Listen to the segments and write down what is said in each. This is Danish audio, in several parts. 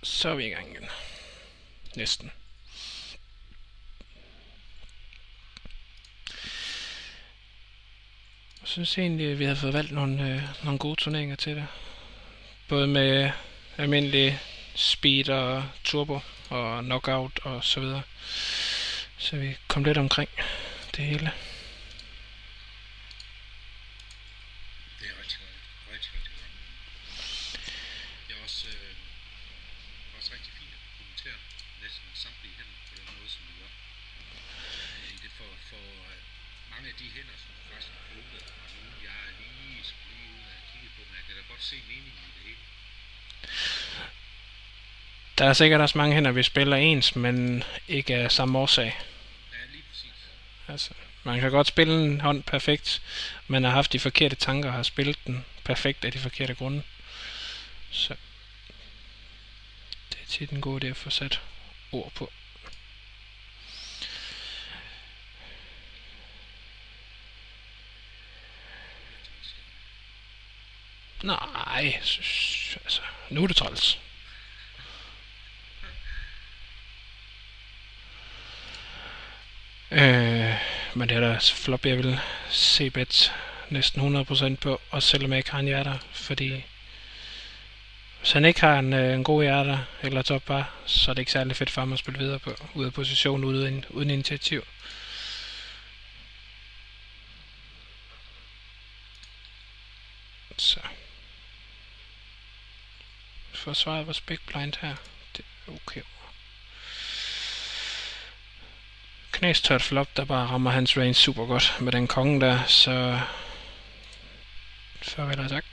Så er vi i gang igen. Næsten. Jeg synes egentlig, at vi har fået valgt nogle gode turneringer til det. Både med almindelig speed og turbo og knockout og så videre. Så vi kom lidt omkring det hele. Det er rigtig godt. Det er også rigtig fint at kommentere næsten samtlige hænder på den måde, som vi gør. Fordi det får mange af de hænder, som faktisk er klubet, og nogle jeg er lige ude af at kigge på, men jeg kan da godt se meningen i det hele. Der er sikkert også mange hænder, vi spiller ens, men ikke af samme årsag. Ja, lige præcis. Altså, man kan godt spille en hånd perfekt, men har haft de forkerte tanker og har spillet den perfekt af de forkerte grunde. Så det er tit en god idé at få sat ord på. Nej, altså, nu er det træls. Men det er da flop, jeg vil se bet næsten 100% på, også selvom jeg ikke har en hjerter, fordi hvis han ikke har en god hjerter eller top bare, så er det ikke særlig fedt for ham at spille videre på, ude af position, uden initiativ. Så forsvaret vores big blind her, det er okay. Knæstørt flop, der bare rammer hans range super godt med den konge der, så farvel og tak.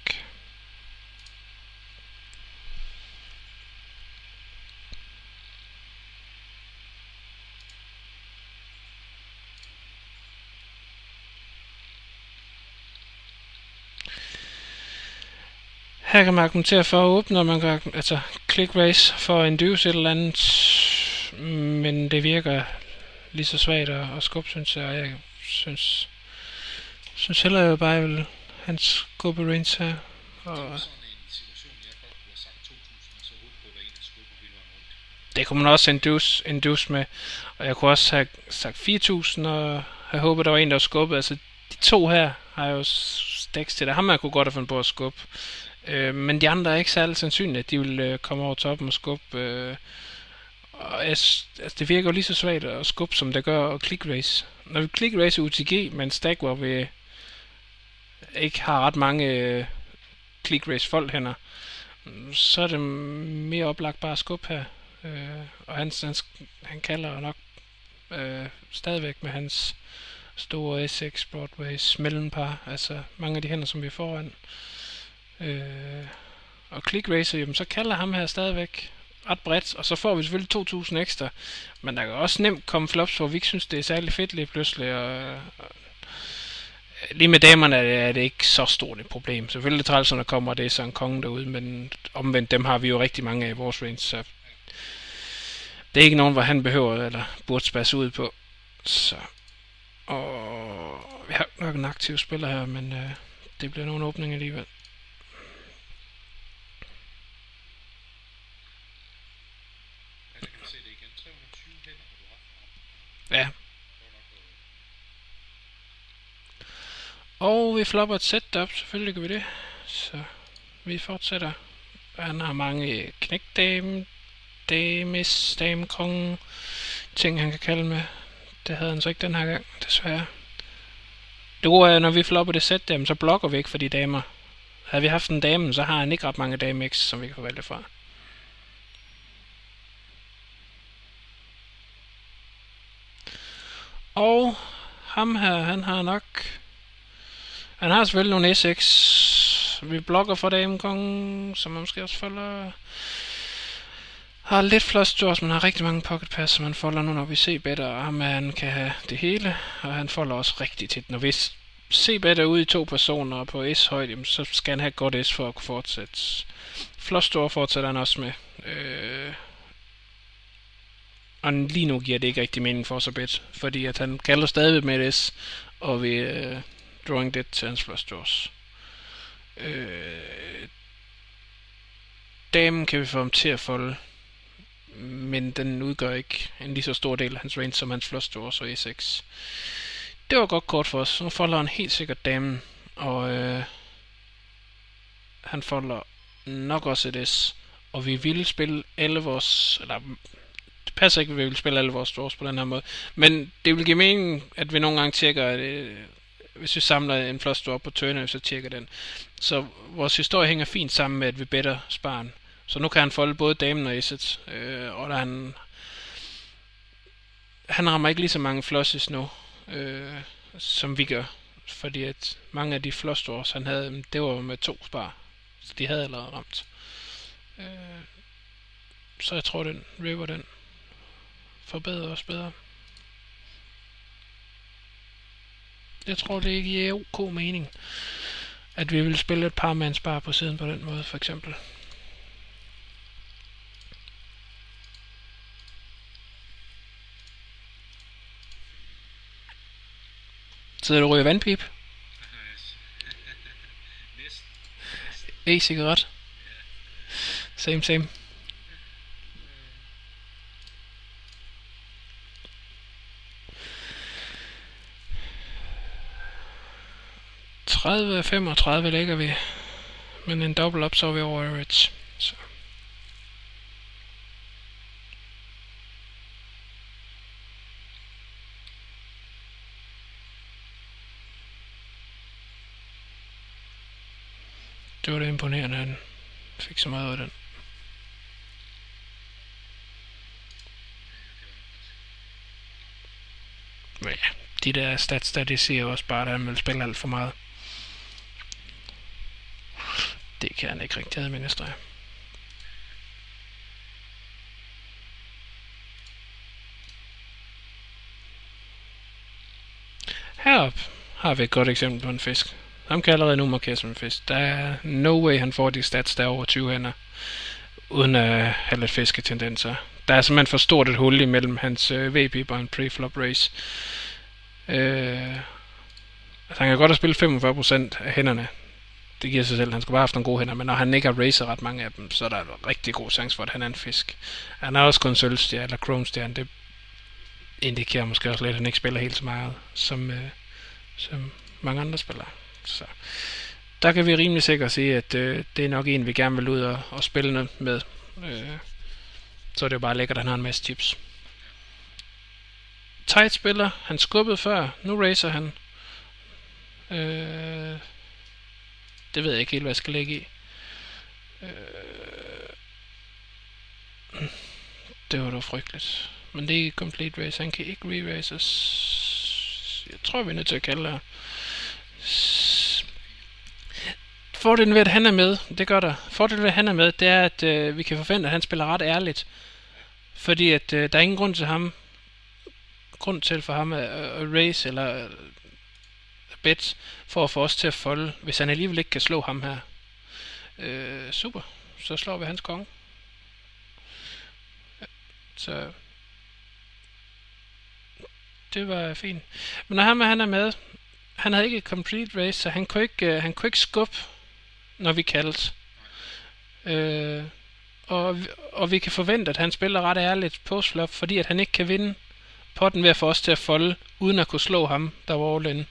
Her kan man argumentere for at åbne, når man kan, altså click raise for at induce et eller andet, men det virker lige så svagt at skubbe, synes jeg, og jeg synes heller jo bare, jeg vil hans skubbe range her. Og Sådan en situation, jeg godt kunne have sagt 2.000, og så håbe på, at en, der skubber hele vejen rundt. det kunne man også induce med, og jeg kunne også have sagt 4.000 og have håbet, der var en, der var skubbet. Altså, de to her har jo stacks til det. Ham jeg kunne godt have fundet på at skubbe. Men de andre er ikke særlig sandsynligt, at de vil komme over toppen og skubbe. Og altså, det virker jo lige så svagt at skubbe, som det gør at click race. Når vi click race UTG med en stack, hvor vi ikke har ret mange click race folk hænder, så er det mere oplagt bare at skubbe her. Og han kalder nok stadigvæk med hans store S6 Broadways mellempar, altså mange af de hænder, som vi er foran. Og click racer, jamen, så kalder ham her stadigvæk ret bredt, og så får vi selvfølgelig 2.000 ekstra, men der kan også nemt komme flops, hvor vi ikke synes, det er særlig fedt lige pludselig, og lige med damerne er det ikke så stort et problem. Selvfølgelig træls, når der kommer, det er så en konge derude, men omvendt dem har vi jo rigtig mange af i vores range, så det er ikke nogen, hvor han behøver eller burde spasse ud på. Så. Og vi har nok en aktiv spiller her, men det bliver nogle åbninger alligevel. Ja, der kan vi se det igen. 320 hænder har du haft for ham. Ja. Og vi flopper et setup, selvfølgelig gør vi det. Så vi fortsætter. Han har mange knækdame, dames, damekonge, ting han kan kalde med. Det havde han så ikke den her gang, desværre. Det gode er, når vi flopper det sæt dem, så blokker vi ikke for de damer. Havde vi haft en dame, så har han ikke ret mange dame X, som vi kan vælge fra. Og ham her, han har selvfølgelig nogle SX. Vi blokker for damekongen, som man måske også folder. Har lidt flush draws, man har rigtig mange pocket pass, så man folder nu, når vi ser bedre. Og ham han kan have det hele, og han folder også rigtig tit. Når vi ser bedre ude i to personer på S-højde, så skal han have godt S for at kunne fortsætte. Flush draw fortsætter han også med. Og lige nu giver det ikke rigtig mening for så bedt, fordi at han kalder stadig med et S, og vi drawing det til hans flush draws. Damen kan vi få ham til at folde men den udgør ikke en lige så stor del af hans range som hans flush draws og E6. Det var godt kort for os. Nu folder han helt sikkert damen, og han folder nok også et S, og vi ville spille alle vores, eller det passer ikke, at vi vil spille alle vores draws på den her måde, men det vil give mening, at vi nogle gange tjekker, at hvis vi samler en flush draw på turn, så tjekker den. Så vores historie hænger fint sammen med, at vi better sparen. Så nu kan han folde både damen og S'et, og der han rammer ikke lige så mange flushes nu, som vi gør. Fordi at mange af de flush draws, han havde, det var med 2 spar. Så de havde allerede ramt. Så jeg tror, den river, den forbedrer os bedre. Jeg tror, det ikke giver ok mening, at vi vil spille et par mands bar på siden på den måde, for eksempel. Sidder du og ryger vandpip? E-cigaret? Same. 30 af 35 lægger vi, men en double up, så er vi over average. Så. Det var det imponerende, at han fik så meget ud af den. Men ja, de der stats der, det siger også bare, at han vil spille alt for meget. Det kan han ikke rigtig administrere. Heroppe har vi et godt eksempel på en fisk. Ham kan allerede nu markere som en fisk. Der er no way, han får de stats der over 20 hænder, uden at have lidt fisketendenser. Der er simpelthen for stort et hul imellem hans VP og en preflop race. Altså han kan godt have spillet 45% af hænderne. Det giver sig selv, han skulle bare have haft nogle gode hænder, men når han ikke har racet ret mange af dem, så er der en rigtig god chance for, at han er en fisk. Han er også kun sølvstjerne eller chromestjerne. Det indikerer måske også lidt, at han ikke spiller helt så meget, som mange andre spillere. Så der kan vi rimelig sikkert sige, at det er nok en, vi gerne vil ud og spille med. Så er det jo bare lækkert, at han har en masse chips. Tight spiller, han skubbede før, nu racer han. Det ved jeg ikke helt, hvad jeg skal lægge i. Det var dog frygteligt. Men det er ikke complete race, han kan ikke re-races. Jeg tror, vi er nødt til at kalde det her. Fordelen ved, at han er med, det gør der. Fordelen ved, at han er med, det er, at vi kan forvente, at han spiller ret ærligt. Fordi at der er ingen grund til for ham at race eller bet for at få os til at folde, hvis han alligevel ikke kan slå ham her. Super. Så slår vi hans konge. Så det var fint. Men når han er med, han havde ikke et complete race, så han kunne ikke skubbe, når vi kaldte. Og vi kan forvente, at han spiller ret ærligt postflop, fordi at han ikke kan vinde potten ved at få os til at folde, uden at kunne slå ham, der var all in.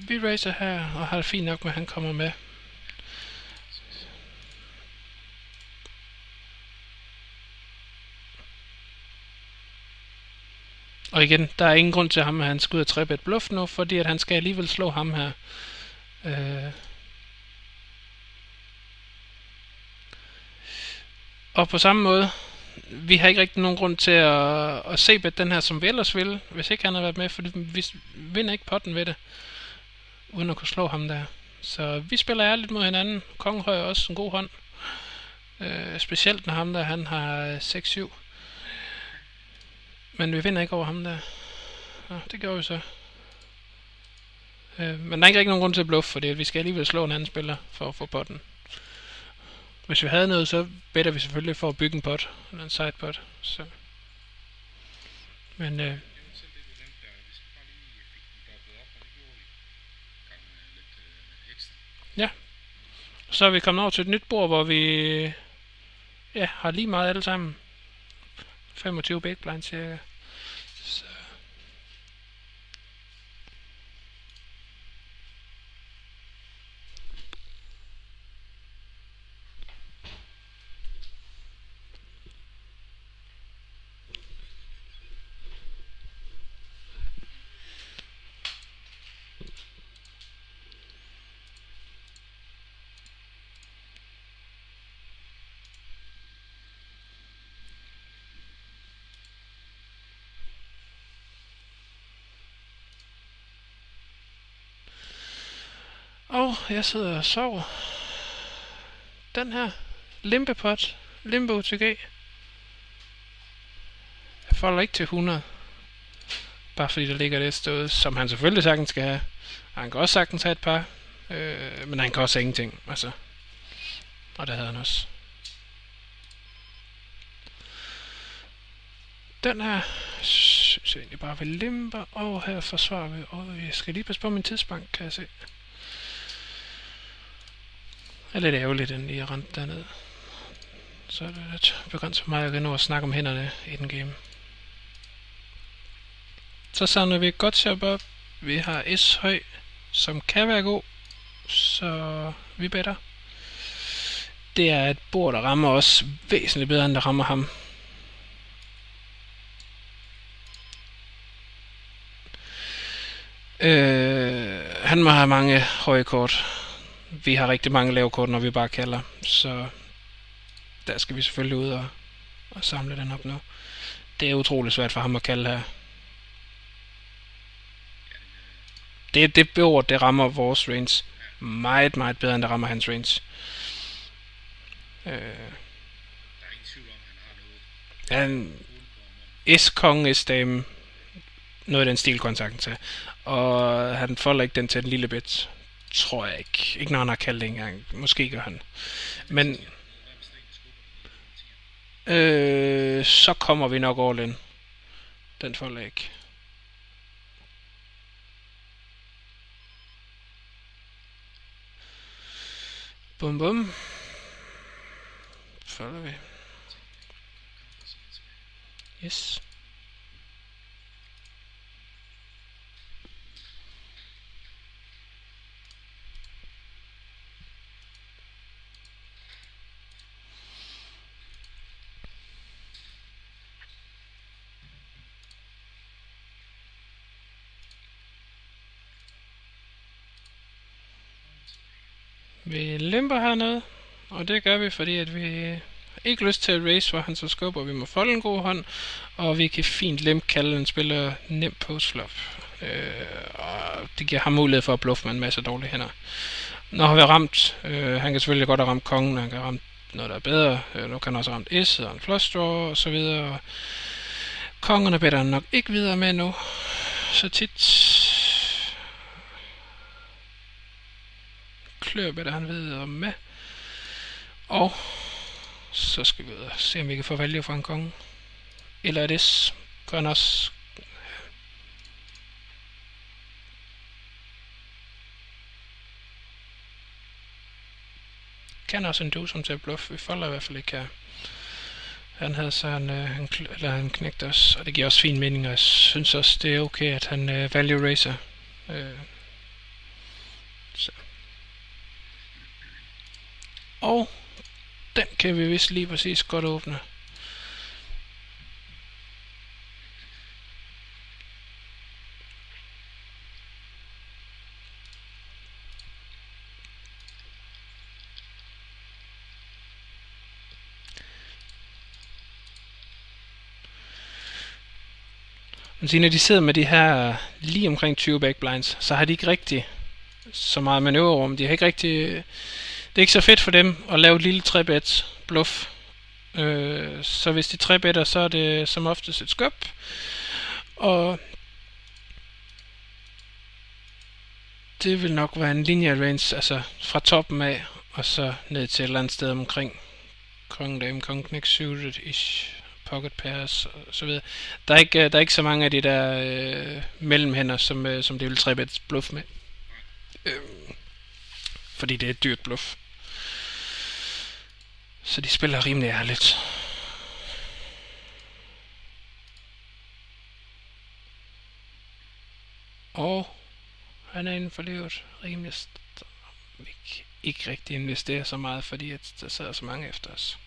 Vi racer her, og har det fint nok med, at han kommer med. Og igen, der er ingen grund til ham, at han skal ud og 3-bet bluff nu, fordi at han skal alligevel slå ham her. Og på samme måde, vi har ikke rigtig nogen grund til at se bet den her, som vi ellers ville, hvis ikke han har været med, for vi vinder ikke potten ved det, uden at kunne slå ham der. Så vi spiller ærligt mod hinanden. Kongen har også en god hånd. Specielt når ham der, han har 6-7. Men vi vinder ikke over ham der. Nå, det gjorde vi så. Men der er ikke rigtig nogen grund til at bluffe, fordi vi skal alligevel slå en anden spiller for at få potten. Hvis vi havde noget, så better vi selvfølgelig for at bygge en pot, eller en side pot. Så. Men ja. Så er vi kommet over til et nyt bord, hvor vi ja, har lige meget alle sammen. 25 big blind cirka. Så. Og jeg sidder og sover. Den her Limpepot, Limbo OTG. Jeg folder ikke til 100. Bare fordi der ligger det sted, som han selvfølgelig sagtens skal have. Han kan også sagtens have et par. Men han kan også ingenting. Altså. Og det havde han også. Den her synes jeg egentlig bare vil limpe. Og her forsvarer vi. Og jeg skal lige passe på min tidsbank, kan jeg se. Det er lidt ærgerligt, den lige er rendt derned. Så er det lidt begrænset for mig at nå at snakke om hænderne i den game. Så samler vi et godt setup op. Vi har S høj, som kan være god. Så vi better. Det er et bord, der rammer os væsentligt bedre, end der rammer ham. Han må have mange høje kort. Vi har rigtig mange lave kort, når vi bare kalder. Så der skal vi selvfølgelig ud og samle den op nu. Det er utroligt svært for ham at kalde her. Det bord, det rammer vores range meget, meget bedre, end der rammer hans range. Der er ingen tvivl om, han har noget. Han S-konge, S-dame, noget af den stil kontakten til. Og han folder ikke den til den lille bit. Tror jeg ikke. Ikke når han har kaldt det engang. Måske gør han. Men så kommer vi nok all in. Den folder ikke. Bum bum. Folder vi. Yes. Vi limper hernede, og det gør vi, fordi at vi ikke lyst til at race, hvor han så skubber. Vi må folde en god hånd, og vi kan fint limp kalde en spiller nem postflop. Og det giver ham mulighed for at bluffe med en masse dårlige hænder. Når han har ramt, han kan selvfølgelig godt have ramt kongen, han kan have ramt noget, der er bedre. Nu kan han også have ramt S og en flush draw og så videre. Kongerne bedre nok ikke videre med nu. Så tit klør bedre han videre med. Og så skal vi ud og se, om vi kan få value fra en konge. Eller et S. Gør han også. Kan også en som til at bluffe. Vi folder i hvert fald ikke her. Han havde så han knægt os, og det giver også fin mening, og jeg synes også, det er okay, at han value raiser. Så. Og den kan vi vist lige præcis godt åbne. Men når de sidder med de her lige omkring 20 backblinds, så har de ikke rigtig så meget manøvrerum. De har ikke rigtig. Det er ikke så fedt for dem at lave et lille 3-bet bluff. Så hvis de 3-better, så er det som oftest et skub. Og det vil nok være en linear range, altså fra toppen af, og så ned til et eller andet sted omkring konge, dame, konge, knæk, suited-ish, pocket pairs og så videre. Der er ikke så mange af de der mellemhænder, som det vil 3-bet bluff med. Fordi det er et dyrt bluff. Så de spiller rimelig ærligt. Og han er inden for livet rimelig ikke rigtig investere så meget, fordi at der sidder så mange efter os.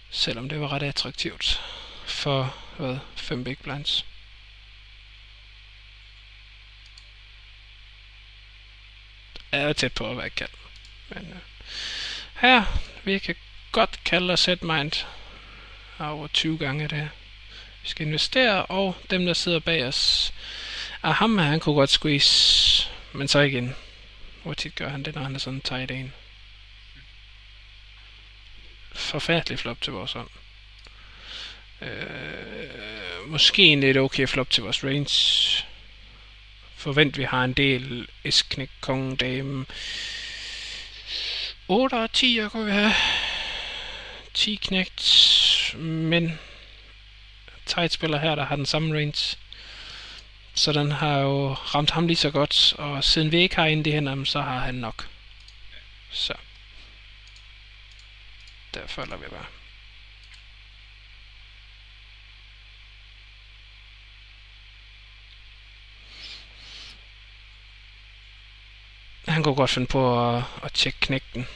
Selvom det var ret attraktivt for 5 big blinds. Jeg er tæt på at være kald. Men her, vi kan godt kalde og set mind over 20 gange det her. Vi skal investere, og dem der sidder bag os, ham her, han kunne godt squeeze, men så igen. Hvor tit gør han det, når han er sådan tight en? Forfærdelig flop til vores hånd. Måske en lidt okay flop til vores range. Forvent vi har en del S-knæk, konge, dame. 8 og 10 kunne vi have. 10 knægt, men tight spiller her, der har den samme range. Så den har jo ramt ham lige så godt, og siden vi ikke har inde i hænderne, så har han nok. Så. Der følger vi bare. Han kunne godt finde på at tjekke knægten.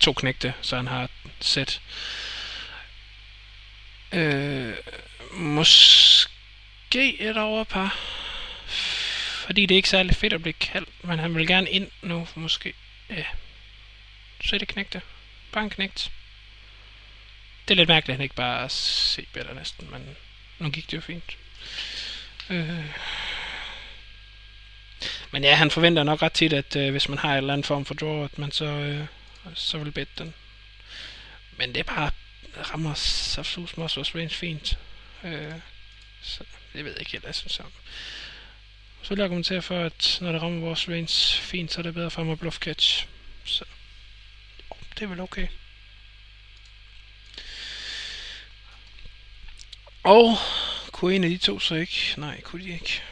2 knægte, så han har et sæt. Måske et overpar. Fordi det er ikke særlig fedt at blive kaldt, men han vil gerne ind nu, måske. Så er det knægte. Bare en knægt. Det er lidt mærkeligt, at han ikke bare se bedre næsten, men nu gik det jo fint. Men ja, han forventer nok ret tit, at hvis man har en eller anden form for draw, at man så vil bette den. Men det er bare, rammer Saftsus også vores range fint. Så det ved jeg ikke helt, hvad jeg synes om. Så vil jeg argumentere for, at når det rammer vores range fint, så er det bedre for mig at bluff catch. Så det er vel okay. Og kunne en af de to så ikke? Nej, kunne de ikke.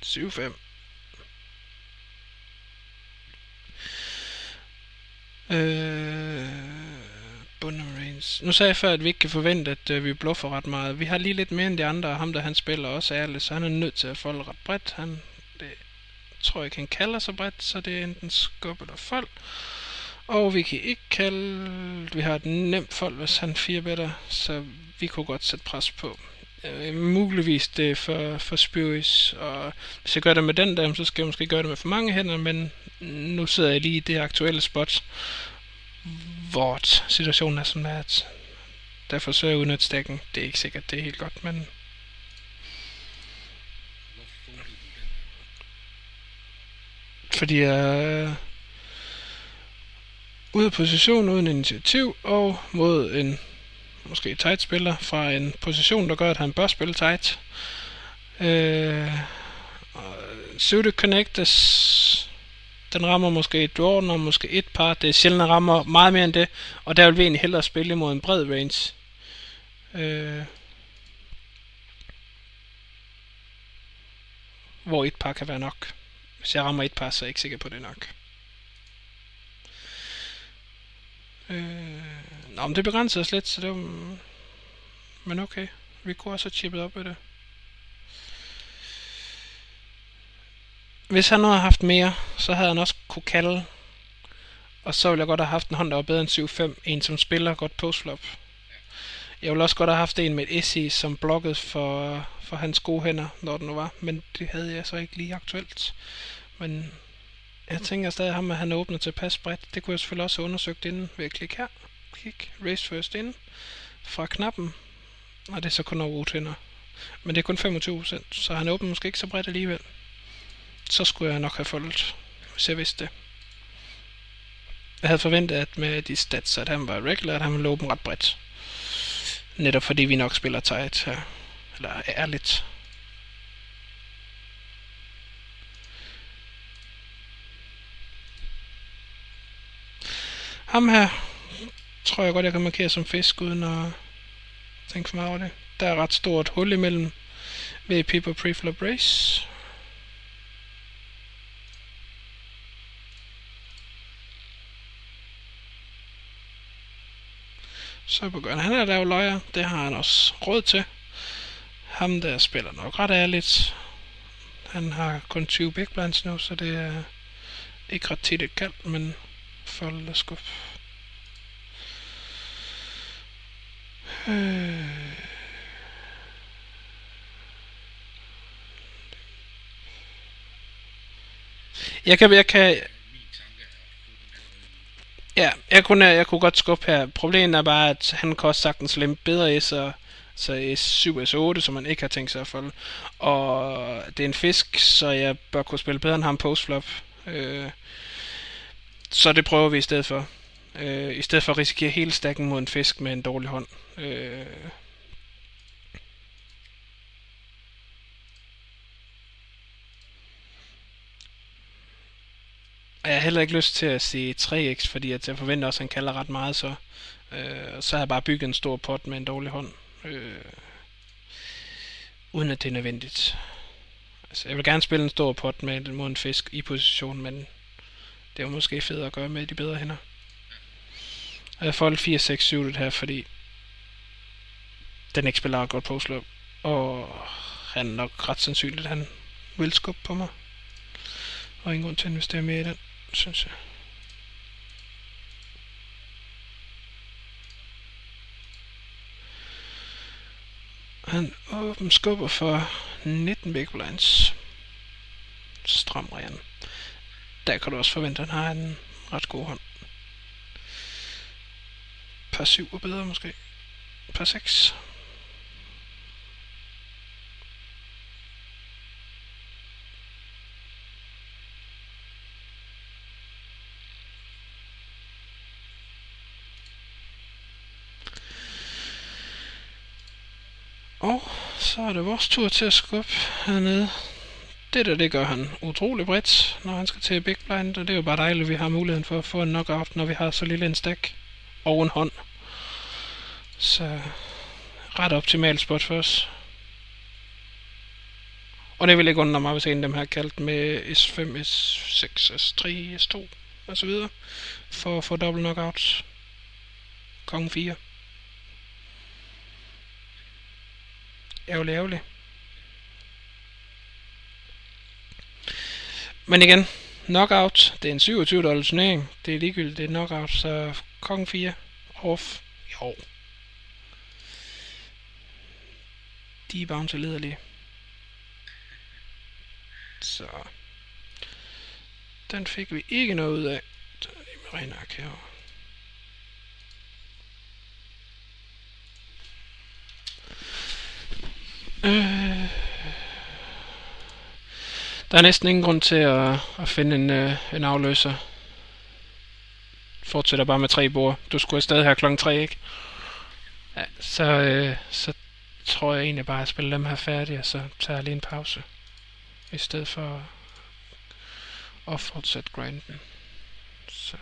Syv-5. Bundem range. Nu sagde jeg før, at vi ikke kan forvente, at vi bluffer ret meget. Vi har lige lidt mere end de andre, og ham der han spiller også ærligt, så han er nødt til at folde ret bredt. Det tror jeg ikke, han kalder så bredt, så det er enten skub eller fold. Og vi kan ikke kalde... Vi har et nemt fold, hvis han 4-better, så vi kunne godt sætte pres på. Muligvis det er for spurious, og hvis jeg gør det med den der, så skal jeg måske gøre det med for mange hænder, men nu sidder jeg lige i det aktuelle spot, hvor situationen er sådan, at der forsøger jeg at udnytte stacken. Det er ikke sikkert, det er helt godt, men... Fordi jeg er ude af position uden initiativ, og mod en måske tight spiller fra en position, der gør, at han bør spille tight. Suited connectors, den rammer måske et draw, og måske et par. Det er sjældent, at rammer meget mere end det, og der vil vi egentlig hellere spille mod en bred range. Hvor et par kan være nok. Hvis jeg rammer et par, så er jeg ikke sikker på, det er nok. Men det begrænser os lidt, så det var... Men okay, vi kunne også have chippet op med det. Hvis han nu havde haft mere, så havde han også kunne kalde. Og så ville jeg godt have haft en hånd, der var bedre end 7-5. En som spiller godt postflop. Jeg ville også godt have haft en med et SI, som blokkede for hans gode hænder, når det nu var. Men det havde jeg så ikke lige aktuelt. Men jeg tænker stadig ham, at han åbner til pas bredt. Det kunne jeg selvfølgelig også have undersøgt inden ved at klikke her. Klik, raise first in fra knappen. Og det er så kun over 8 hænder. Men det er kun 25%, så han åbner måske ikke så bredt alligevel. Så skulle jeg nok have foldet, hvis jeg vidste det. Jeg havde forventet, at med de stats, at han var regular, at han ville åbne ret bredt. Netop fordi vi nok spiller tight her. Eller ærligt. Ham her tror jeg godt, jeg kan markere som fisk, uden at tænke for meget over det. Der er ret stort hul imellem VP og Preflop Race. Så begynder han at lave løjer. Det har han også råd til. Ham der spiller nok ret ærligt. Han har kun 20 big blinds nu, så det er ikke ret tit et kald, men fold og skub. Jeg kan ja, jeg kunne godt skubbe her. Problemet er bare, at han kan også sagtens lempe bedre S'er, så S7, S8, som man ikke har tænkt sig at folde. Og det er en fisk, så jeg bør kunne spille bedre end ham postflop. Så det prøver vi i stedet for. I stedet for at risikere hele stakken mod en fisk med en dårlig hånd. Jeg har heller ikke lyst til at se 3x, fordi jeg forventer også, at han kalder ret meget så. Så har jeg bare bygget en stor pot med en dårlig hånd. Uden at det er nødvendigt. Altså, jeg vil gerne spille en stor pot mod en fisk i position, men det er jo måske federe at gøre med de bedre hænder. Og jeg får 4, 6, 7 det her, fordi den ikke spiller godt postflop. Og han er nok ret sandsynligt, at han vil skubbe på mig. Og ingen grund til at investere mere i den, synes jeg. Han åben skubber for 19 big blinds. Stram ren. Der kan du også forvente, at han har en ret god hånd. Par 7 er bedre måske. Par 6. Og så er det vores tur til at skubbe hernede. Det gør han utrolig bredt, når han skal til big blind, og det er jo bare dejligt, at vi har muligheden for at få en knockout, når vi har så lille en stack og en hånd. Så ret optimalt spot for os. Og det vil ikke undre mig, hvis en af dem har kaldt med S5, S6, S3, S2 og så videre for at få double knockouts. Konge 4. Ærgerlig. Men igen, knockout, det er en 27 dollars turnering. Det er ligegyldigt, det er knockout, så konge 4 off. Jo. De er bounce lederlige. Så den fik vi ikke noget ud af. Så er det med ren ark herovre. Der er næsten ingen grund til at finde en afløser. Fortsætter bare med 3 bord. Du skulle stadig have klokken 3, ikke? Ja, så tror jeg egentlig bare at spille dem her færdige, og så tager jeg lige en pause. I stedet for at fortsætte grinden. Så.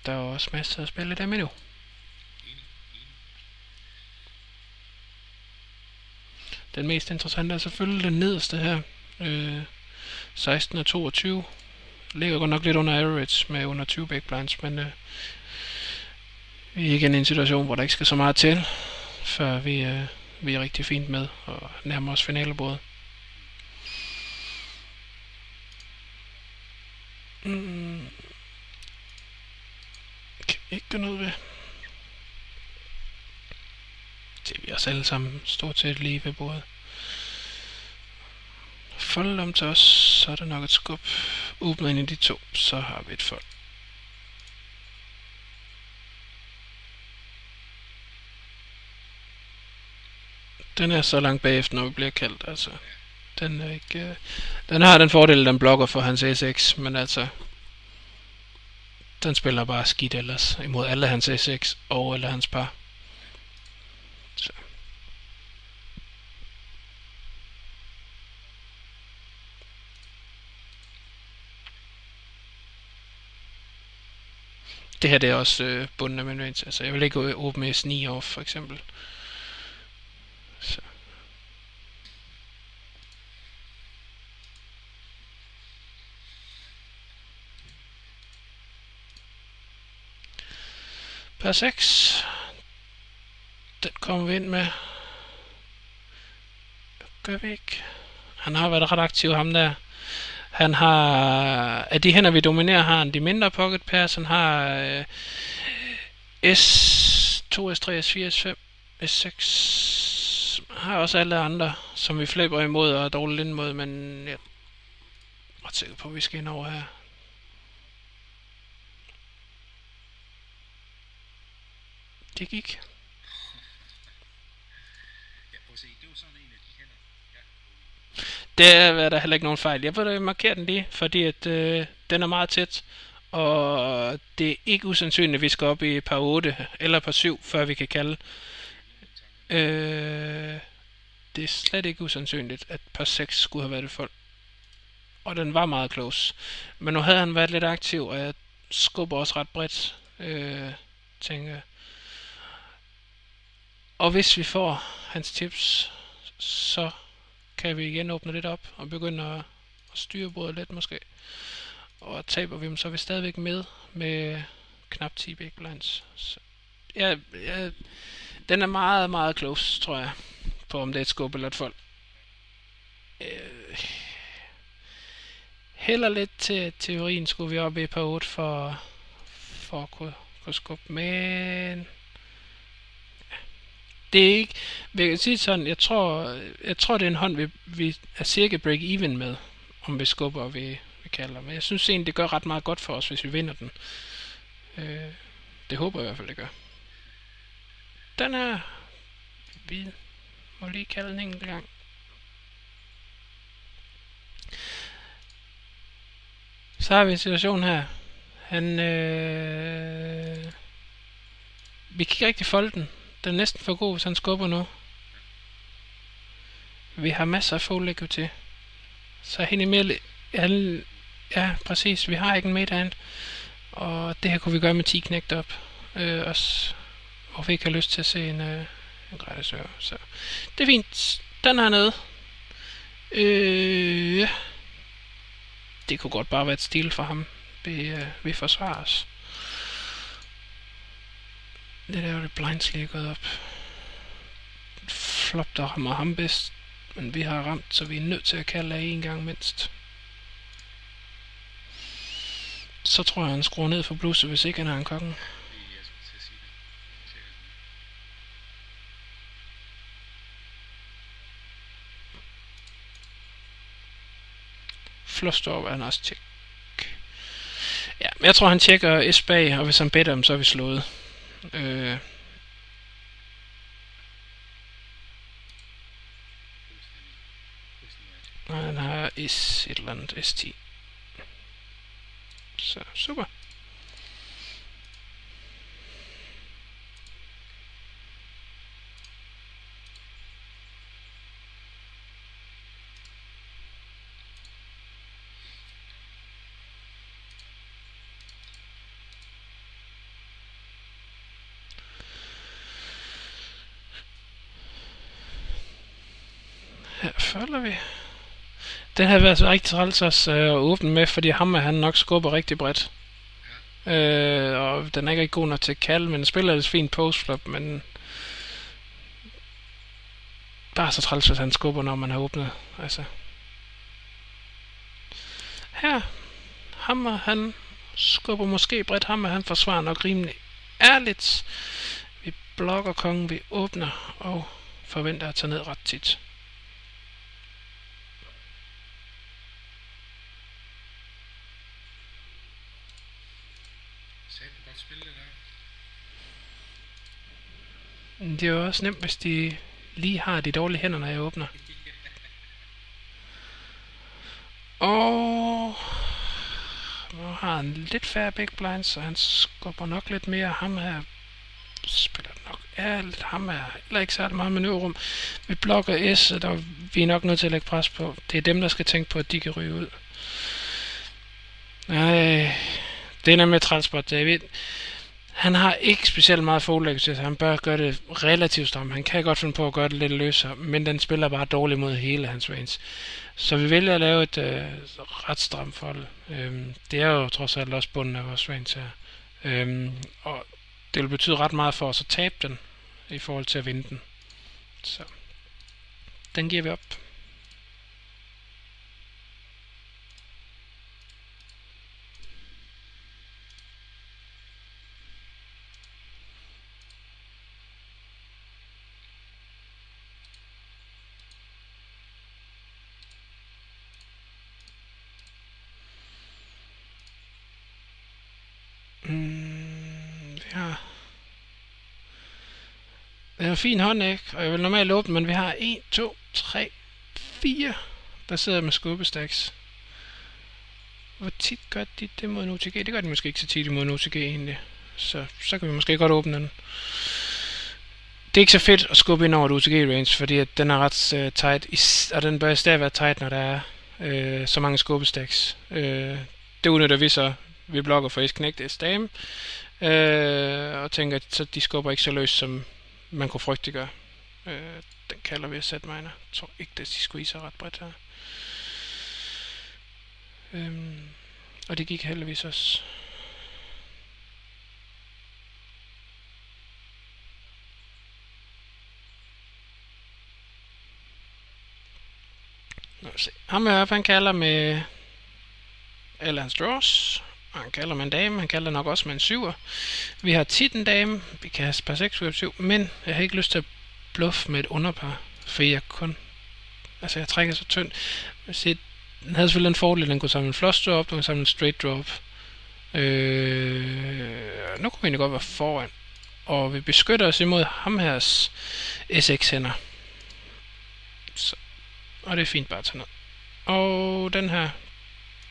Der er også masser at spille dem endnu. Den mest interessante er selvfølgelig den nederste her. 16 og 22. Ligger godt nok lidt under average med under 20 big blinds, men vi er igen i en situation, hvor der ikke skal så meget til, før vi er rigtig fint med og nærmer os finalebordet. Kan vi ikke gøre noget ved. Det er vi os alle sammen stort set lige ved bordet. Fold dem til os, så er der nok et skub. Åbner ind i de to, så har vi et fold. Den er så langt bagefter, når vi bliver kaldt, altså. Den er ikke... den har den fordel, den blokker for hans S6, men altså... den spiller bare skidt ellers, imod alle hans S6 og alle hans par. Så. Det her det er også bunden af min range. Altså jeg vil ikke åbne S9 off for eksempel. Så. Per 6. Den kommer vi ind med. Gør vi ikke. Han har været ret aktiv, ham der. Han har, af de hænder vi dominerer, har han de mindre pocket pairs. Han har S2, S3, S4, S5, S6. Han har også alle andre, som vi flipper imod og er dårligt ind mod, men jeg er ret sikker på, at vi skal ind over her. Det gik. Ja, prøv at se, det var sådan en af de hænder. Ja. Det er der heller ikke nogen fejl. Jeg vil markere den lige, fordi at den er meget tæt. Og det er ikke usandsynligt, at vi skal op i par 8 eller par 7, før vi kan kalde. Det er slet ikke usandsynligt, at par 6 skulle have været det folk. Og den var meget close. Men nu havde han været lidt aktiv, og jeg skubber også ret bredt, tænker jeg. Og hvis vi får hans tips, så kan vi igen åbne lidt op og begynde at styre bordet lidt måske. Og taber vi dem, så er vi stadigvæk med knap 10 big blinds. Så, ja, den er meget, meget close, tror jeg, på om det er et skub eller et fold. Heller lidt til teorien skulle vi op i par 8 for at kunne skubbe, men det er ikke, jeg kan sige sådan, jeg tror det er en hånd, vi er cirka break-even med, om vi skubber og vi kalder. Men jeg synes egentlig, det gør ret meget godt for os, hvis vi vinder den. Det håber jeg i hvert fald, det gør. Den er, vi må lige kalde den en gang. Så har vi en situation her. Vi kan ikke rigtig folde den. Den er næsten for god, hvis han skubber nu. Vi har masser af fold equity. Så hen mere... Ja, præcis. Vi har ikke en midhand. Og det her kunne vi gøre med 10 knægt op. Også, hvor vi ikke har lyst til at se en gratis øre. Så det er fint. Den er nede. Det kunne godt bare være et stil for ham. Vi forsvarer os. Det der er det blinds lige gået op. Flop, der rammer ham bedst. Men vi har ramt, så vi er nødt til at kalde af en gang mindst. Så tror jeg, han skruer ned for blusset, hvis ikke han har en kongen. Flushstop er han også tjek. Ja, men jeg tror, han tjekker S bag, og hvis han better dem, så er vi slået. Og han har S et eller andet, S10. Så, super. Her følger vi. Den havde været rigtig træls at åbne med, fordi ham han nok skubber rigtig bredt. Og den er ikke rigtig god nok til at kalde, men den spiller lidt fint postflop, men bare så træls, at han skubber, når man har åbnet. Altså. Her, Hammer, han skubber måske bredt. Hammer, han forsvarer nok rimelig ærligt. Vi blokker kongen, vi åbner og forventer at tage ned ret tit. Det er jo også nemt, hvis de lige har de dårlige hænder, når jeg åbner. Og nu har han lidt færre big blinds, så han skubber nok lidt mere. Ham her spiller nok ærligt. Ham er heller ikke særlig meget manøvrerum. Vi blokker S, og vi er nok nødt til at lægge pres på. Det er dem, der skal tænke på, at de kan ryge ud. Nej, det er nemlig transport, David. Han har ikke specielt meget forlæggelse, så han bør gøre det relativt stramt. Han kan godt finde på at gøre det lidt løsere, men den spiller bare dårligt mod hele hans range. Så vi vælger at lave et ret stramt fold. Det er jo trods alt også bunden af vores range her. Og det vil betyde ret meget for os at tabe den, i forhold til at vinde den. Så den giver vi op. Det er en fin hånd, ikke? Og jeg vil normalt åbne, men vi har 1, 2, 3, 4, der sidder med skubbestacks. Hvor tit gør de det mod en OTG? Det gør de måske ikke så tit imod en OTG egentlig. Så kan vi måske godt åbne den. Det er ikke så fedt at skubbe ind over et OTG-range, fordi at den er ret tight, og den bør i stedet være tight, når der er så mange skubbestacks. Det udnytter vi så. Vi blokker for S-knægt S-dame, og tænker, at så de skubber ikke så løs, som man kunne frygte gøre. Den kalder vi set miner. Jeg tror ikke, at de squeezer ret bredt her. Og det gik heldigvis også. Ham heroppe, han kalder med alle hans draws. Han kalder med en dame, han kalder nok også med en 7'er. Vi har tit en dame, vi kan have par 6 ud af 7, men jeg har ikke lyst til at bluffe med et underpar, for jeg kun... Altså jeg trækker så tyndt. Den havde selvfølgelig en fordel, at den kunne samle en flush draw op, den kunne samle en straight draw op. Nu kunne vi egentlig godt være foran. Og vi beskytter os imod ham hers SX-hænder. Og det er fint bare at tage ned. Og den her,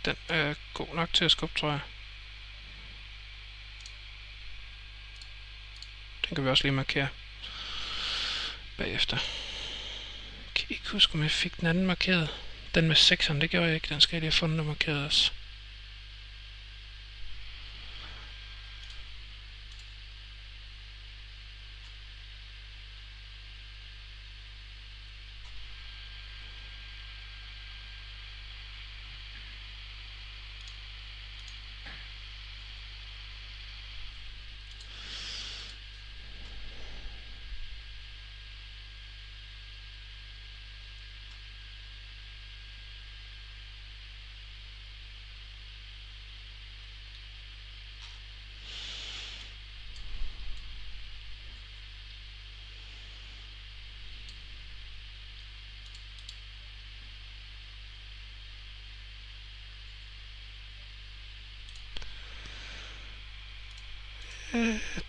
den er god nok til at skubbe, tror jeg. Den kan vi også lige markere bagefter. Jeg kan ikke huske, om jeg fik den anden markeret. Den med 6'eren, det gjorde jeg ikke. Den skal jeg lige have fundet og markeret også.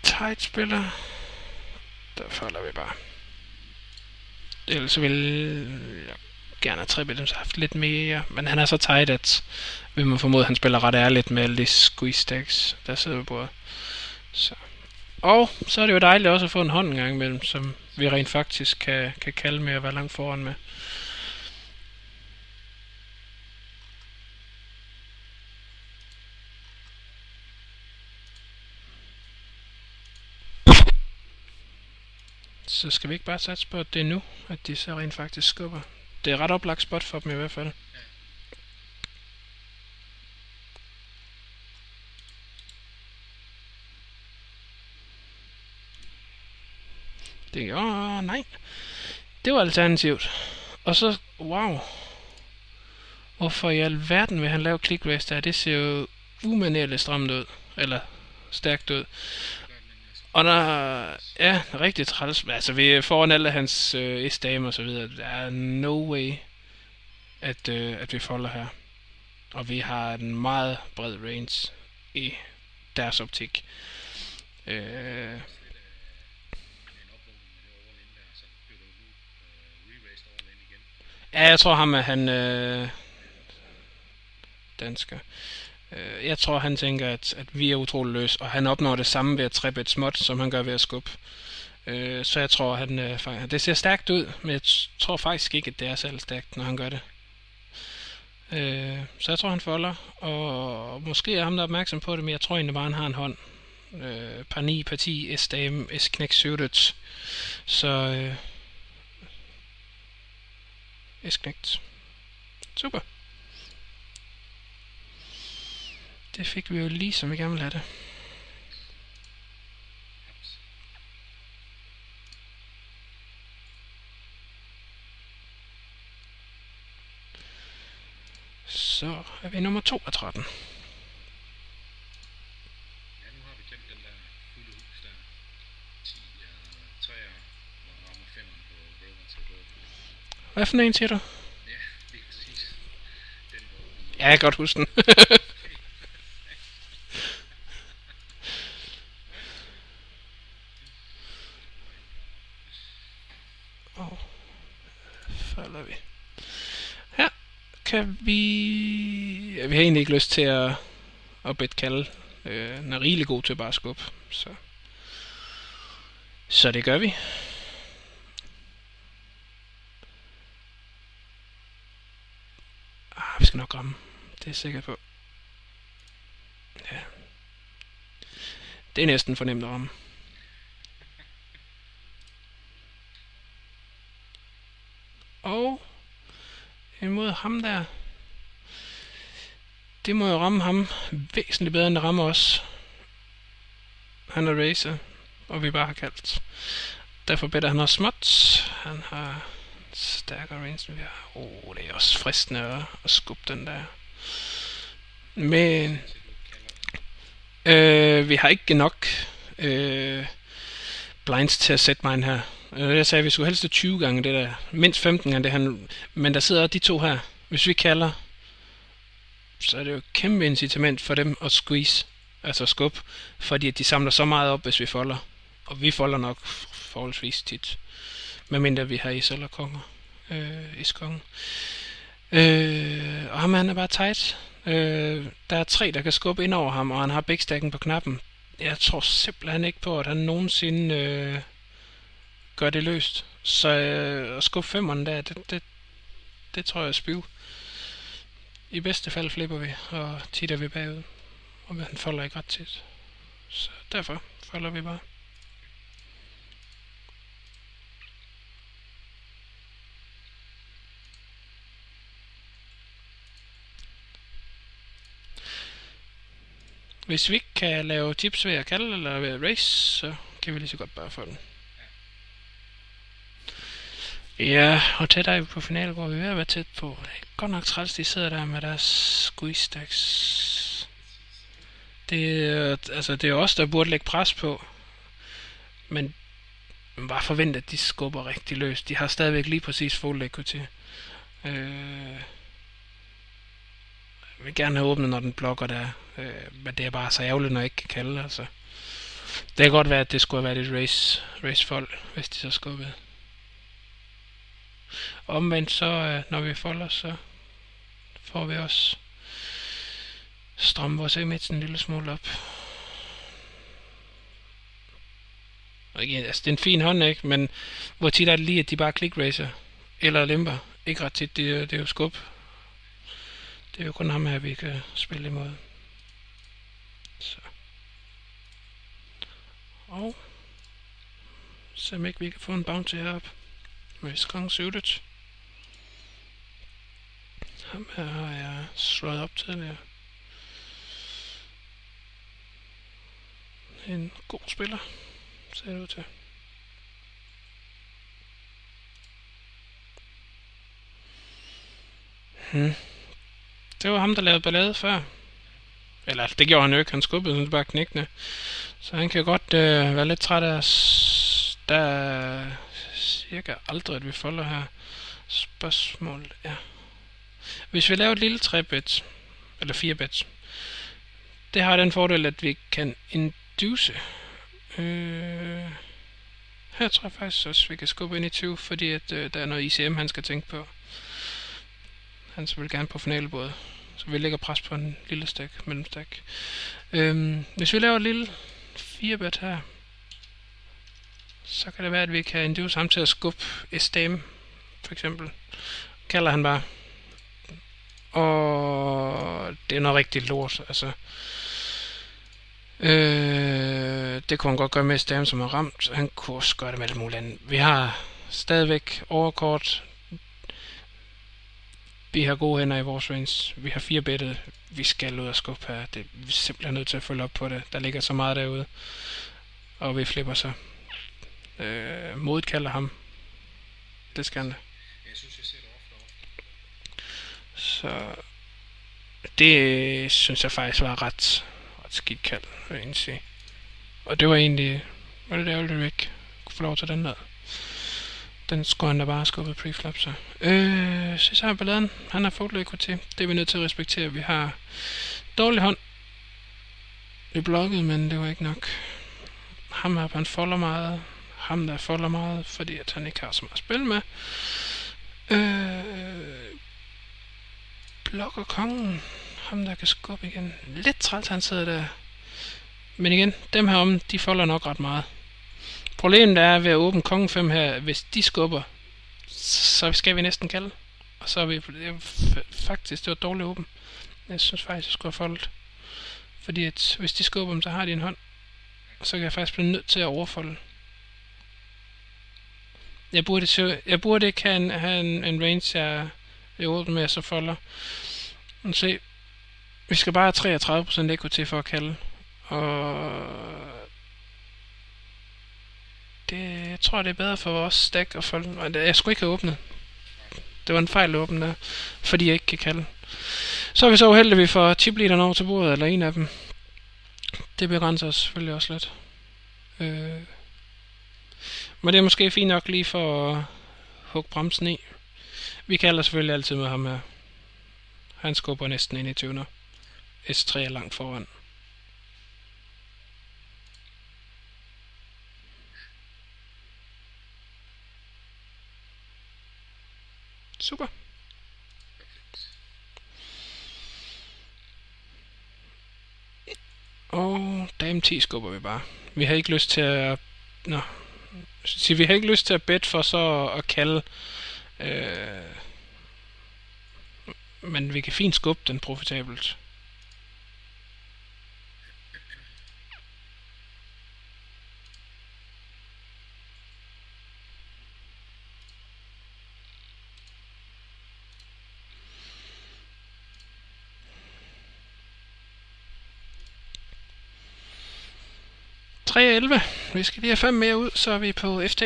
Tight spiller. Der falder vi bare. Ellers så vil jeg gerne have trippet haft lidt mere, men han er så tight, at vi må formode, at han spiller ret ærligt med alle de squeeze stacks, der sidder ved bordet. Så. Og så er det jo dejligt også at få en hånd en gang imellem, som vi rent faktisk kan kalde med at være langt foran med. Så skal vi ikke bare satse på, at det er nu, at de så rent faktisk skubber. Det er ret oplagt spot for dem i hvert fald. Det nej. Det var alternativt. Og så, wow. Hvorfor i alverden vil han lave click race der? Det ser jo umanerligt stramt ud. Eller stærkt ud. Og der ja, rigtig træls. Altså vi er foran alle hans S-dame og så videre. Der er no way, at vi folder her. Og vi har en meget bred range i deres optik. Ja, jeg tror ham, at han dansker. Jeg tror, han tænker, at vi er utrolig løs, og han opnår det samme ved at trippe et småt, som han gør ved at skubbe. Så jeg tror, det ser stærkt ud, men jeg tror faktisk ikke, at det er særlig stærkt, når han gør det. Så jeg tror, han folder, og måske er ham der opmærksom på det, men jeg tror egentlig bare, han har en hånd. Par 9, par 10, S-dame, S-knæk suited. Så S-knægt. Super. Det fik vi jo lige, som vi gerne ville have det. Så er vi nummer 2 af 13. Ja, nu har vi glemt den der fulde hus der. 10 træer, hvor rammer 5'eren på røveren til rød. Hvad for en siger du? Ja, lige præcis. Den hvor Ja, jeg kan godt huske den. Og falder vi. Her kan vi... Ja, vi har egentlig ikke lyst til at bedt kalde. Den er rigelig god til bare at skubbe. Så det gør vi. Vi skal nok ramme. Det er jeg sikker på. Ja. Det er næsten for nemt at ramme. Og imod ham der. Det må jo ramme ham væsentligt bedre, end det rammer os. Han er racer, og vi bare har kaldt. Derfor bedder han også småt. Han har stærkere range, end vi har. Det er også fristende at skubbe den der. Men vi har ikke nok blinds til at sætte mig her. Jeg sagde, at vi skulle helst 20 gange det der. Mindst 15 gange det her. Men der sidder de to her. Hvis vi kalder, så er det jo et kæmpe incitament for dem at squeeze. Altså skub. Fordi de samler så meget op, hvis vi folder. Og vi folder nok forholdsvis tit. Medmindre vi har is eller konger. Iskongen. Og ham han er bare tight. Der er 3, der kan skubbe ind over ham, og han har bækstakken på knappen. Jeg tror simpelthen ikke på, at han nogensinde gør det løst. Så at skubbe 5'eren der, det tror jeg er spøv. I bedste fald flipper vi, og tit er vi bagud. Og han folder ikke ret tit. Så derfor folder vi bare. Hvis vi ikke kan lave tips ved at kalde eller ved at race, så kan vi lige så godt bare få den. Ja, og tæt er vi på finale, hvor vi er ved at være tæt på. Det er godt nok træls, de sidder der med deres squeeze stacks. Det er os, der burde lægge pres på. Men man bare forventer, at de skubber rigtig løst. De har stadigvæk lige præcis full equity. Jeg vil gerne have åbnet, når den blokker der. Men det er bare så ærgerligt, når jeg ikke kan kalde. Altså. Det kan godt være, at det skulle have været et racefold, hvis de så skubbede. Omvendt så, når vi folder, så får vi også stramme vores image en lille smule op. Og igen, altså det er en fin hånd, ikke? Men hvor tit er det lige, at de bare click-racer eller limper. Ikke ret tit, det er jo skub. Det er jo kun ham her, vi kan spille imod. Så. Og så om ikke vi kan få en bounty heroppe. Med skang suited. Ham her har jeg slået op tidligere. En god spiller, ser det ud til. Det var ham, der lavede ballade før. Eller det gjorde han jo ikke, han skubbede sådan bare knækkende. Så han kan godt være lidt træt af os. Der er cirka aldrig, at vi folder her. Spørgsmål, ja. Hvis vi laver et lille 3-bet, eller 4-bet, det har den fordel, at vi kan induce. Her tror jeg faktisk også, at vi kan skubbe ind i 20, fordi at, der er noget ICM, han skal tænke på. Han vil gerne på finalebordet, så vi lægger pres på en lille stack, mellemstack. Hvis vi laver et lille 4-bet her, så kan det være, at vi kan induce ham til at skubbe S-dame, for eksempel. Kalder han bare. Og det er noget rigtig lort, altså. Det kunne han godt gøre med staven, som er ramt. Han kunne også gøre det med alt muligt andet. Vi har stadigvæk overkort. Vi har gode hænder i vores range. Vi har 4 bettet. Vi skal ud og skubbe her. Vi er simpelthen nødt til at følge op på det. Der ligger så meget derude. Og vi flipper så. Modet kalder ham. Det skal han da. Jeg synes, jeg ser det ofte. Så det synes jeg faktisk var ret skidt kald, vil jeg egentlig sige. Og det var egentlig, var det ærgerligt, at vi ikke kunne få lov til den der. Den skulle han da bare skubbet preflop, så. Cesar balladen, han har fået lidt til. Det er vi nødt til at respektere. Vi har dårlig hånd. Vi blokkede, men det var ikke nok. Ham her, han folder meget. Ham der folder meget, fordi at han ikke har så meget at spille med. Blokker kongen. Ham der kan skubbe igen. Lidt træls han sidder der. Men igen, dem her om, de folder nok ret meget. Problemet er ved at åbne kongen 5 her, hvis de skubber, så skal vi næsten kalde. Og så er vi faktisk, det var dårligt åben. Jeg synes faktisk, jeg skulle have foldet. Fordi at hvis de skubber dem, så har de en hånd. Og så kan jeg faktisk blive nødt til at overfolde. Jeg burde ikke have en range, jeg åbner med, så folder. Og se, vi skal bare have 33% ekko til for at kalde. Og det, jeg tror, det er bedre for vores stack at folde. Jeg skulle ikke have åbnet. Det var en fejl at åbne der, fordi jeg ikke kan kalde. Så er vi så uheldige, at vi får chipleaderen over til bordet, eller en af dem. Det begrænser os selvfølgelig også lidt. Men det er måske fint nok lige for at hugge bremsen i. Vi kalder selvfølgelig altid med ham her. Han skubber næsten ind i tuner. S3 er langt foran. Super. Og dame 10 skubber vi bare. Vi har ikke lyst til at... vi har ikke lyst til at bet for så at kalde. Men vi kan fint skubbe den profitabelt. Vi skal lige have 5 mere ud, så er vi på FT.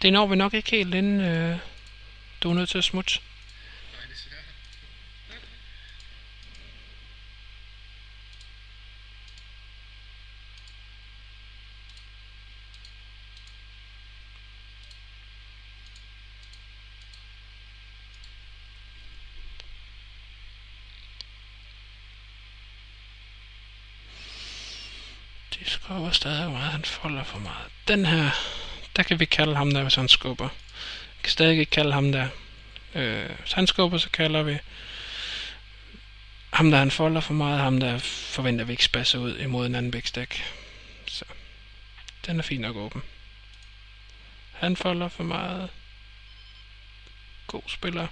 Det når vi nok ikke helt inden du er nødt til at smutte. Nej, desværre. Det skubber stadig meget, han folder for meget. Den her, der kan vi kalde ham der, hvis han skubber. Vi kan stadig ikke kalde ham der. Hvis han skubber, så kalder vi ham der, han folder for meget. Ham der forventer vi ikke spasser ud imod en anden big stack. Så den er fint nok åben. Han folder for meget. God spiller.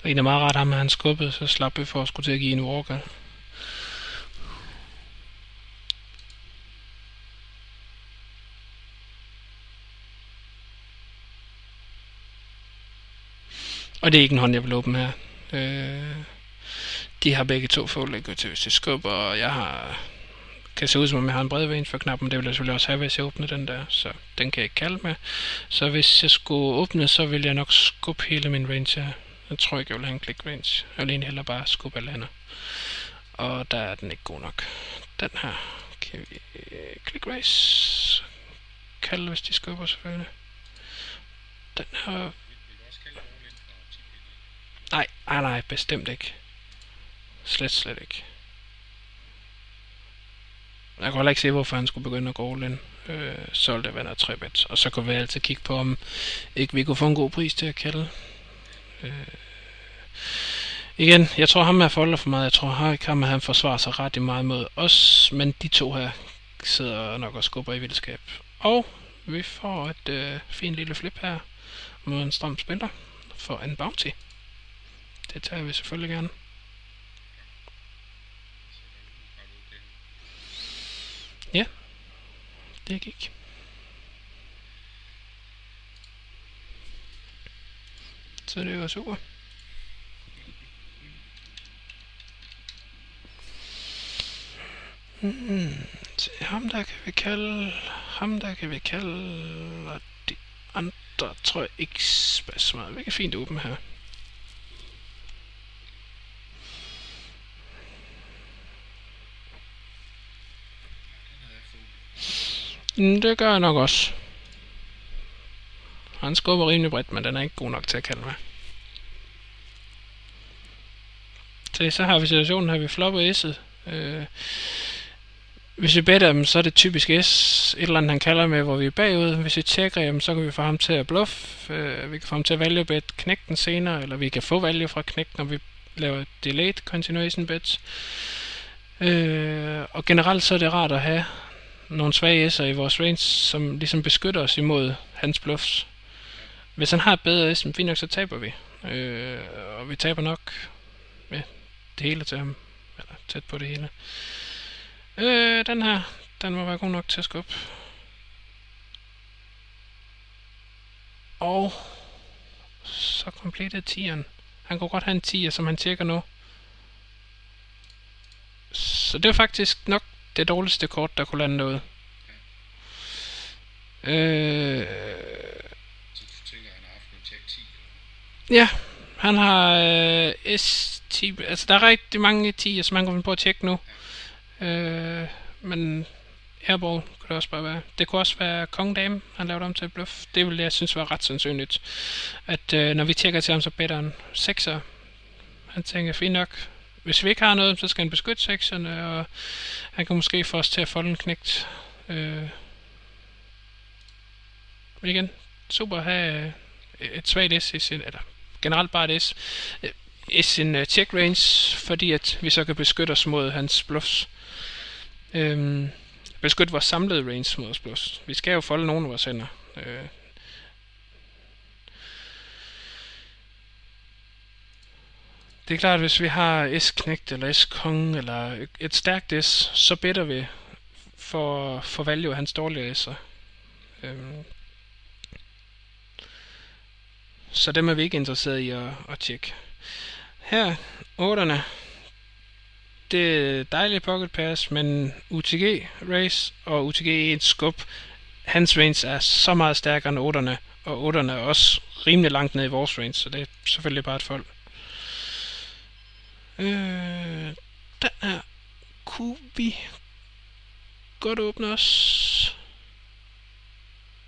Og en er meget ret ham, at han skubbede, så slap vi for at skulle til at give en walker. Og det er ikke en hånd, jeg vil åbne her. De har begge to fold til, hvis de skubber, og jeg har kan se ud som om jeg har en bred range for knappen. Det vil jeg selvfølgelig også have, hvis jeg åbner den der. Så den kan jeg ikke kalde med. Så hvis jeg skulle åbne, så vil jeg nok skubbe hele min range her. Jeg tror ikke, jeg vil have en click range. Jeg vil egentlig hellere bare skubbe alle andre. Og der er den ikke god nok. Den her kan vi click raise. Kalde, hvis de skubber selvfølgelig. Den her... Nej, bestemt ikke. Slet ikke. Jeg kan heller ikke se, hvorfor han skulle begynde at gå all in. Så ville det være noget 3-bet. Og så kunne vi altid kigge på, om ikke vi kunne få en god pris til at kalde. Igen, jeg tror ham her folder for meget. Jeg tror ikke ham, at han forsvarer sig ret meget mod os. Men de to her sidder nok og skubber i vildskab. Og vi får et fint lille flip her mod en stram spiller for en bounty. Det tager vi selvfølgelig gerne. Ja, det gik. Så det var super. Så ham der kan vi kalde, og de andre tror jeg ikke så meget. Vi kan fint åbne her. Det gør jeg nok også. Han skubber rimelig bredt, men den er ikke god nok til at kalde med. Så har vi situationen her, vi flopper S'et. Hvis vi better dem, så er det typisk S, et eller andet han kalder med, hvor vi er bagud. Hvis vi tjekker dem, så kan vi få ham til at bluff. Vi kan få ham til at value bet knægten senere, eller vi kan få value fra knægten, når vi laver delayed continuation bets. Og generelt så er det rart at have nogle svage S'er i vores range, som ligesom beskytter os imod hans bluffs. Hvis han har et bedre S, fint nok, så taber vi. Og vi taber nok med det hele til ham. Eller tæt på det hele. Den her, den må være god nok til at skubbe. Og så completed 10'eren. Han kunne godt have en 10'er, som han tjekker nu. Så det er faktisk nok det dårligste kort, der kunne lande derude. Ja, han har S10. Altså der er rigtig mange 10'er, som han kunne finde på at tjekke nu. Men airball kunne det også bare være. Det kunne også være kong-dame, han lavede om til bluff. Det ville jeg synes var ret sandsynligt. At når vi tjekker til ham, så better han 6'er. Han tænker, fint nok. Hvis vi ikke har noget, så skal han beskytte 6'erne, og han kan måske få os til at folde en knægt. Men igen, super at have et svagt S i sin, eller generelt bare et S i sin check range, fordi at vi så kan beskytte os mod hans bluffs. Beskytte vores samlede range mod os bluffs. Vi skal jo folde nogle af vores hænder. Det er klart, at hvis vi har S-knægt eller S-kong eller et stærkt S, så better vi for value af hans dårlige S'er. Så dem er vi ikke interesseret i at tjekke. Her, 8'erne. Det er dejligt pocket pass, men UTG race og UTG 1 skub. Hans range er så meget stærkere end 8'erne, og 8'erne er også rimelig langt ned i vores range, så det er selvfølgelig bare et fold. Den her kunne vi godt åbne os.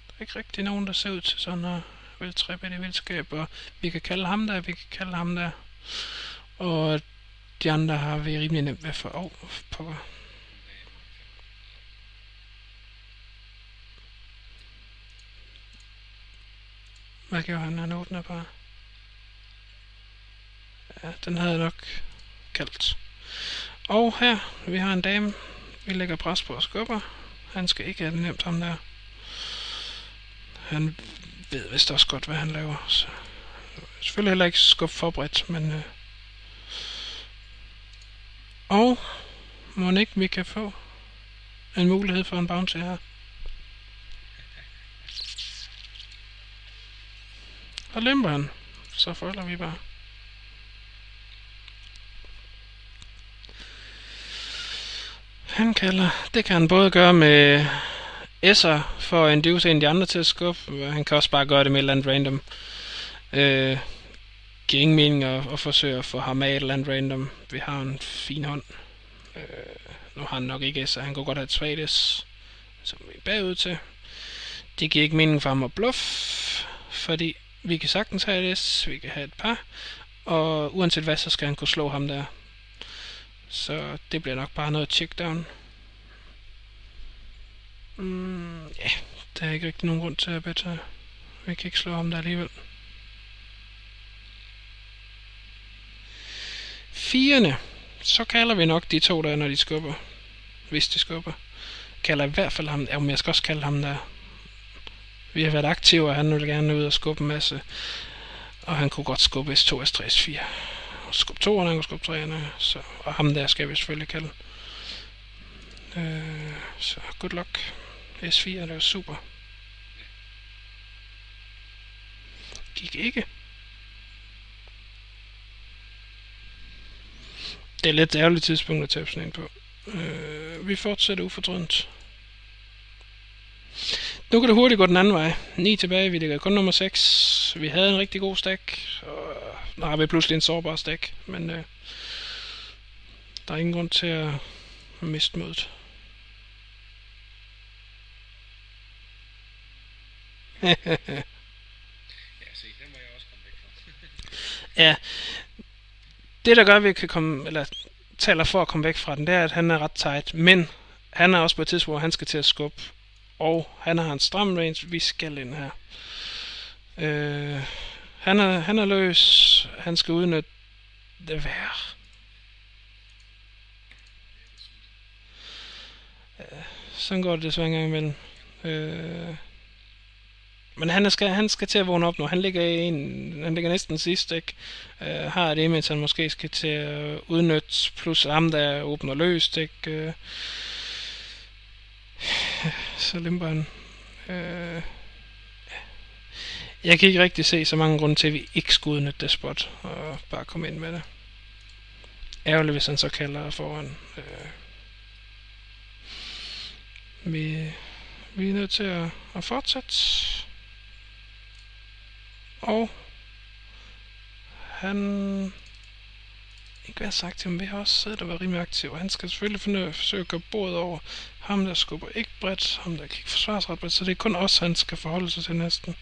Der er ikke rigtig nogen, der ser ud til sådan at vil træbe i vildskab, og vi kan kalde ham der, og de andre har vi rimelig nemt ved for pokker. Hvad gjorde han? Han åbner bare. Ja, den havde jeg nok kaldt. Og her, vi har en dame. Vi lægger pres på og skubber. Han skal ikke have det nemt, ham der. Han ved vist også godt, hvad han laver. Så selvfølgelig heller ikke skubbe for bredt, men... Og må ikke vi kan få en mulighed for en bounce her. Og lemper han, så folder vi bare. Han kalder. Det kan han både gøre med S'er for at induce en af de andre til at skubbe. Han kan også bare gøre det med et eller andet random. Giver ingen mening at forsøge at få ham af et eller andet random. Vi har en fin hånd. Nu har han nok ikke S, han kunne godt have et svagt S, som vi er bagud til. Det giver ikke mening for ham at bluff, fordi vi kan sagtens have et S, vi kan have et par, og uanset hvad, så skal han kunne slå ham der. Så det bliver nok bare noget checkdown. Ja, der er ikke rigtig nogen grund til at bette. Vi kan ikke slå ham der alligevel. Firene. Så kalder vi nok de to der, når de skubber. Hvis de skubber. Kalder i hvert fald ham. Ja, men jeg skal også kalde ham der. Vi har været aktive, og han vil gerne ud og skubbe en masse. Og han kunne godt skubbe S2, S3, S4. Og skubbe 2'erne, han kunne skubbe 3'erne. Så, og ham der skal vi selvfølgelig kalde. Så good luck. S4, det var super. Gik ikke. Det er lidt ærgerligt tidspunkt at tabe sådan en på. Vi fortsætter ufortrødent. Nu kan det hurtigt gå den anden vej. 9 tilbage, vi ligger kun nummer 6. Vi havde en rigtig god stack. Og nu har vi pludselig en sårbar stack. Men der er ingen grund til at miste modet. Ja, se, den må jeg også komme væk fra. Ja. Det der gør, at vi kan komme, eller taler for at komme væk fra den, det er, at han er ret tight. Men han er også på et tidspunkt, hvor han skal til at skubbe. Og han har en stram range, vi skal ind her. Han er løs. Han skal udnytte det værd. Sådan går det desværre en gang imellem. Men han skal til at vågne op nu. Han ligger næsten sidst, ikke? Har det image, han måske skal til at udnytte, plus ham der åbner løst, ikke? Så limper han. Jeg kan ikke rigtig se så mange grunde til, at vi ikke skulle udnytte det spot, og bare komme ind med det. Ærgerligt, hvis han så kalder foran. Vi er nødt til at fortsætte. Og han ikke være så aktiv, men vi har også siddet og været rimelig aktiv. Han skal selvfølgelig forsøge at gøre bordet over. Ham der skubber ikke bredt, ham der kan ikke forsvares ret bredt, så det er kun os, han skal forholde sig til næsten.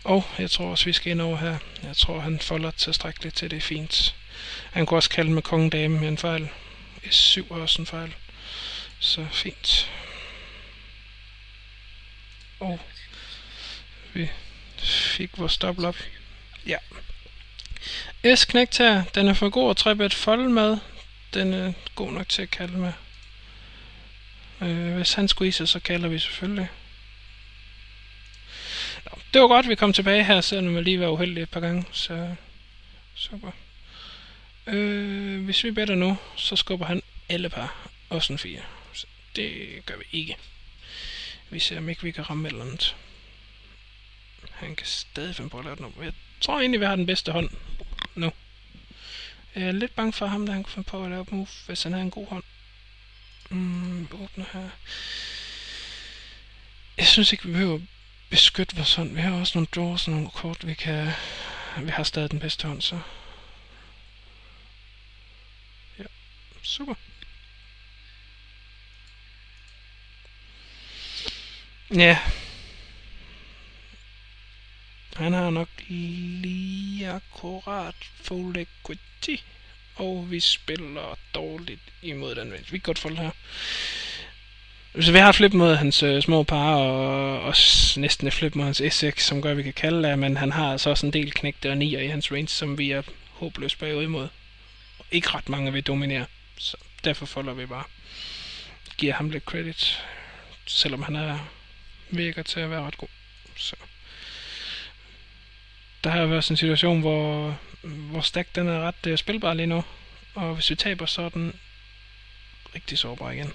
Og jeg tror også, vi skal ind over her. Jeg tror, han folder tilstrækkeligt til, det er fint. Han kunne også kalde med konge-dame med en fejl. S7 er også en fejl. Så fint. Og vi fik vores dobbelt op. Ja. S-knægt her, den er for god at 3-bet fold med. Den er god nok til at kalde med. Hvis han squeezer, så kalder vi selvfølgelig. Nå, det var godt, vi kom tilbage her, selvom vi lige var uheldige et par gange. Så super. Hvis vi better nu, så skubber han alle par. Også en 4. Så det gør vi ikke. Vi ser om ikke vi kan ramme et eller andet. Han kan stadig finde på at lave den op. Jeg tror egentlig, vi har den bedste hånd nu. Jeg er lidt bange for ham, der han kunne finde på at lave move, hvis han har en god hånd. Åbner her. Jeg synes ikke, vi behøver beskytte vores hånd. Vi har også nogle draws og nogle kort, vi har stadig den bedste hånd, så. Ja, super. Ja. Han har nok lige akkurat full equity. Og vi spiller dårligt imod den range. Vi kan godt folde her. Så vi har et flip mod hans små par, og også næsten et flip mod hans S6, som gør, at vi kan kalde det, men han har altså også en del knægte og 9'er i hans range, som vi er håbløst bagud imod. Og ikke ret mange vil dominere, så derfor folder vi bare. Giver ham lidt credit, selvom han virker til at være ret god. Så. Der har været en situation, hvor stack den er ret spilbar lige nu, og hvis vi taber, så er den rigtig sårbar igen.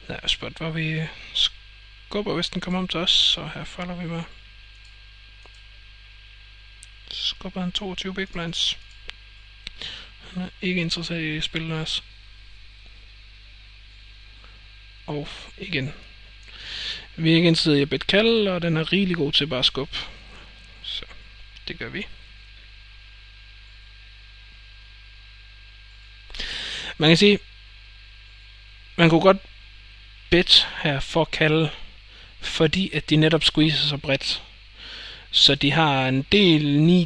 Der er spot, hvor vi skubber, hvis den kommer om til os, så her folder vi bare. Skubber han 22 big blinds. Han er ikke interesseret i spillet også. Og igen. Vi er ikke interesseret i at bet kald, og den er rigelig god til bare at skubbe. Så det gør vi. Man kan sige, man kunne godt bet her for at kalde, fordi at de netop squeezer så bredt. Så de har en del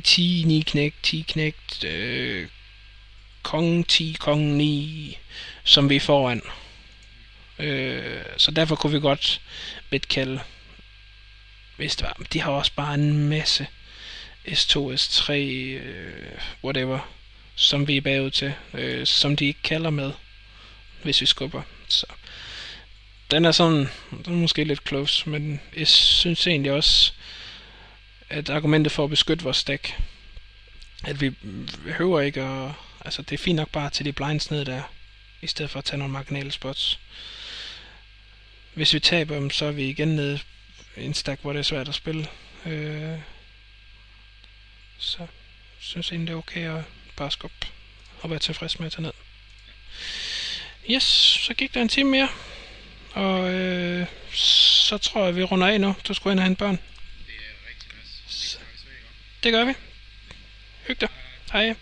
9-10, 9 knægt, 10 knægt, konge 10, konge 9, som vi er foran. Så derfor kunne vi godt bet kalde, hvis det var. De har også bare en masse S2, S3, whatever, som vi er bagud til, som de ikke kalder med, hvis vi skubber. Så den er sådan, den er måske lidt close, men jeg synes egentlig også, at argumentet for at beskytte vores stack, at vi behøver ikke at, altså det er fint nok bare til de blinds ned der, i stedet for at tage nogle marginale spots. Hvis vi taber dem, så er vi igen nede i en stack, hvor det er svært at spille. Så jeg synes egentlig det er okay at bare skubbe og være tilfreds med at tage ned. Yes, så gik der en time mere. Og så tror jeg vi runder af nu. Du skulle ind og hente børn. Det er rigtig nice. Det gør vi. Hyg dig. Hej.